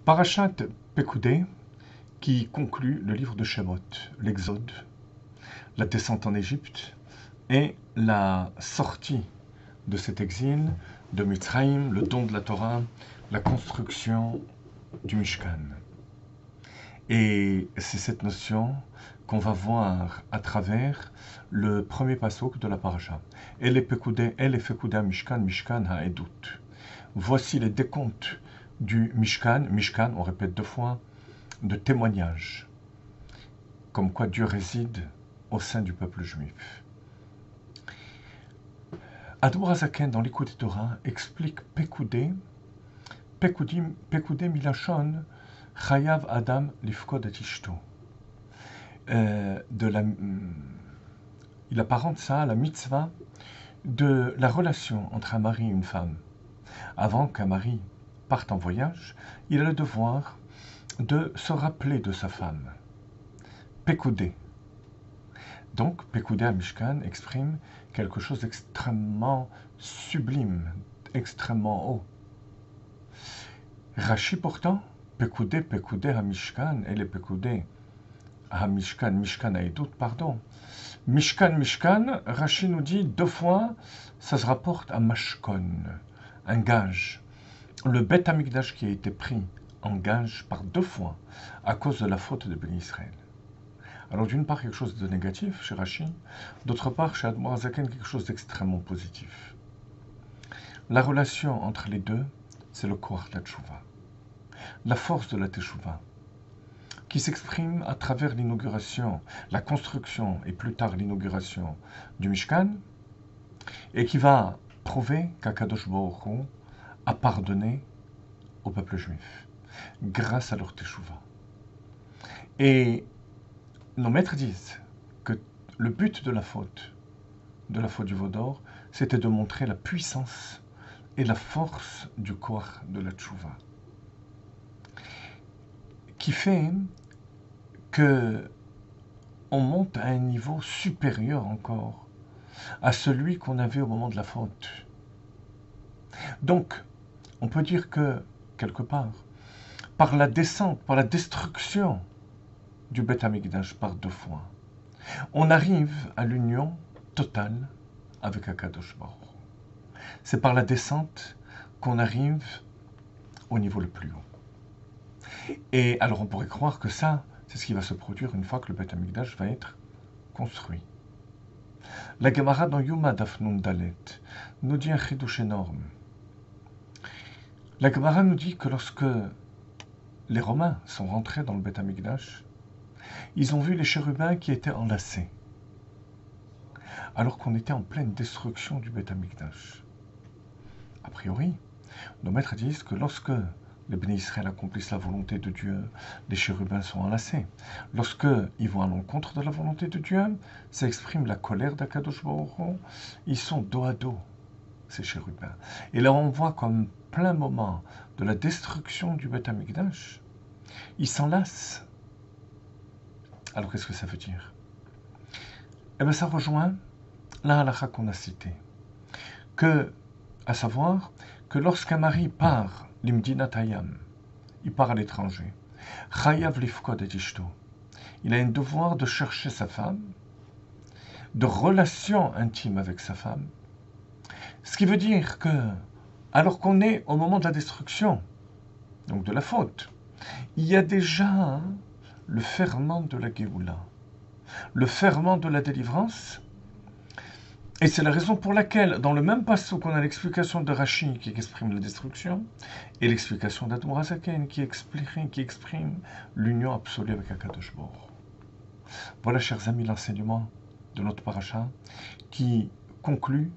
Parashat Pekudei, qui conclut le livre de Shemot, l'Exode, la descente en Égypte et la sortie de cet exil de Mitzrayim, le don de la Torah, la construction du Mishkan. Et c'est cette notion qu'on va voir à travers le premier pasuk de la parasha. Ele Fekudei Mishkan, Mishkan Ha'edut. Voici les décomptes du Mishkan, Mishkan, on répète 2 fois, de témoignage, comme quoi Dieu réside au sein du peuple juif. Admor Hazaken, dans l'Écoute Torah, explique Pekudei Milachon, Chayav Adam Lifkod et Ishto. Il apparente ça à la mitzvah de la relation entre un mari et une femme. Avant qu'un mari parte en voyage, il a le devoir de se rappeler de sa femme. Pekudei. Donc, Pekudei à Mishkan exprime quelque chose d'extrêmement sublime, extrêmement haut. Rashi pourtant, Pekudei à Mishkan, et les Pekudei à Mishkan, Mishkan à Edut, pardon. Mishkan, Rashi nous dit 2 fois, ça se rapporte à Mashkon, un gage. Le Beth Amikdash qui a été pris en gage par 2 fois à cause de la faute de Béni Israël. Alors d'une part quelque chose de négatif chez Rashi, d'autre part chez Admor Hazaken quelque chose d'extrêmement positif. La relation entre les deux, c'est le Koach de la Teshuvah, la force de la Teshuvah, qui s'exprime à travers l'inauguration, la construction et plus tard l'inauguration du Mishkan, et qui va prouver qu'Akadosh Baruch Hu a pardonné au peuple juif grâce à leur Teshuvah. Et nos maîtres disent que le but de la faute du veau d'or, c'était de montrer la puissance et la force du Koach de la Teshuvah, qui fait que on monte à un niveau supérieur encore à celui qu'on avait au moment de la faute. Donc, on peut dire que, quelque part, par la descente, par la destruction du Beth Amikdash par 2 fois, on arrive à l'union totale avec Akadosh Baruch Hu. C'est par la descente qu'on arrive au niveau le plus haut. Et alors on pourrait croire que ça, c'est ce qui va se produire une fois que le Beth Amikdash va être construit. La Gemara dans Yuma Daf Nun Dalet nous dit un chidouche énorme. La Gemara nous dit que lorsque les Romains sont rentrés dans le Beth Amikdash, ils ont vu les chérubins qui étaient enlacés, alors qu'on était en pleine destruction du Beth Amikdash. A priori, nos maîtres disent que lorsque les bénis Israël accomplissent la volonté de Dieu, les chérubins sont enlacés. Lorsque ils vont à l'encontre de la volonté de Dieu, ça exprime la colère d'Akadosh Baruch Hu. Ils sont dos à dos, ces chérubins. Et là, on voit comme plein moment de la destruction du Beth Amikdash, ils s'enlacent. Alors, qu'est-ce que ça veut dire? Eh bien, ça rejoint la halakha qu'on a citée. À savoir que lorsqu'un mari part, l'imdinat hayam, il part à l'étranger, chayav lifkod et ishto, il a un devoir de chercher sa femme, de relation intime avec sa femme, ce qui veut dire que, alors qu'on est au moment de la destruction, donc de la faute, il y a déjà le ferment de la Géoula, le ferment de la délivrance. Et c'est la raison pour laquelle, dans le même pasuk, on a l'explication de Rashi qui exprime la destruction, et l'explication d'Admor Hazaken qui exprime l'union absolue avec Akadosh Baruch Hu. Voilà, chers amis, l'enseignement de notre paracha qui conclut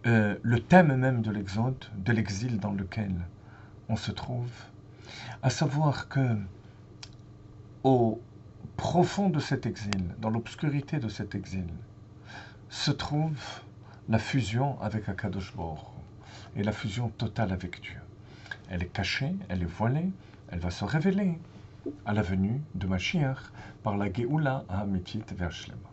le thème même de l'Exode, de l'exil dans lequel on se trouve, à savoir que au profond de cet exil, dans l'obscurité de cet exil, se trouve la fusion avec Akadosh Baruch Hu, et la fusion totale avec Dieu. Elle est cachée, elle est voilée, elle va se révéler à la venue de Mashiach par la Géoula Ha'ametit Ve'Hashlema.